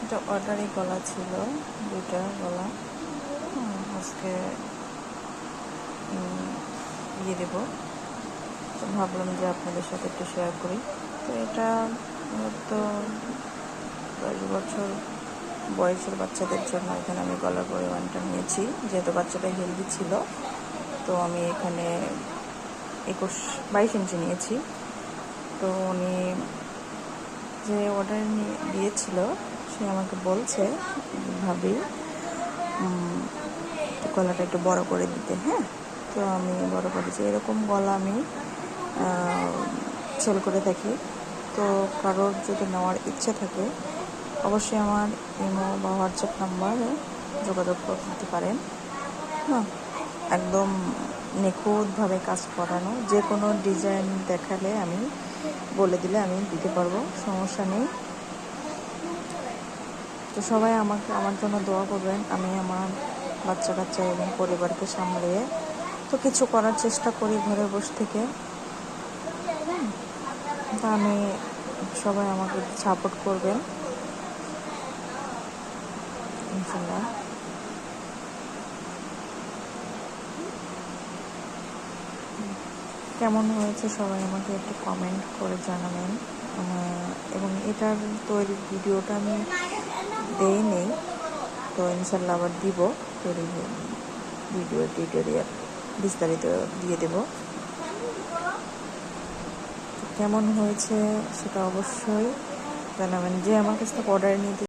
এটা অর্ডারি গলা ছিল, দুইটা গলা। আজকে দিয়ে দেবো, তো ভাবলাম যে আপনাদের সাথে একটু শেয়ার করি। তো এটা মূলত 10 বছর বয়সের বাচ্চাদের জন্য এখানে আমি গলার পরিমাণটা নিয়েছি, যেহেতু বাচ্চাটা হেলদি ছিল। তো আমি এখানে 22 ইঞ্চি নিয়েছি। তো উনি যে অর্ডার দিয়েছিল সে আমাকে বলছে, ভাবি গলাটা একটু বড় করে দিতে। হ্যাঁ, তো আমি বড় করেছি। এরকম গলা আমি সেল করে থাকি। তো কারোর যদি নেওয়ার ইচ্ছে থাকে অবশ্যই আমার ইমো বা হোয়াটসঅ্যাপ নাম্বারে যোগাযোগ করতে পারেন। হ্যাঁ, একদম নিখুঁতভাবে কাজ করানো, যে কোনো ডিজাইন দেখালে আমি বলে দিলে আমি দিতে পারবো, সমস্যা নেই। তো সবাই আমার জন্য দোয়া করবেন, আমি আমার বাচ্চা কাচ্চা এবং পরিবারকে সামলিয়ে তো কিছু করার চেষ্টা করি ঘরে বসে থেকে। তা আমি সবাই আমাকে সাপোর্ট করবেন ইনশাল্লাহ। কেমন হয়েছে সবাই আমাকে একটু কমেন্ট করে জানাবেন। এবং এটার তৈরির ভিডিওটা আমি দেই নেই, তো ইনশাল্লাহ আবার দিব। তৈরি ভিডিও টিউটোরিয়াল বিস্তারিত দিয়ে দেব। কেমন হয়েছে সেটা অবশ্যই জানাবেন। যে আমার কাছ থেকে অর্ডার নিতে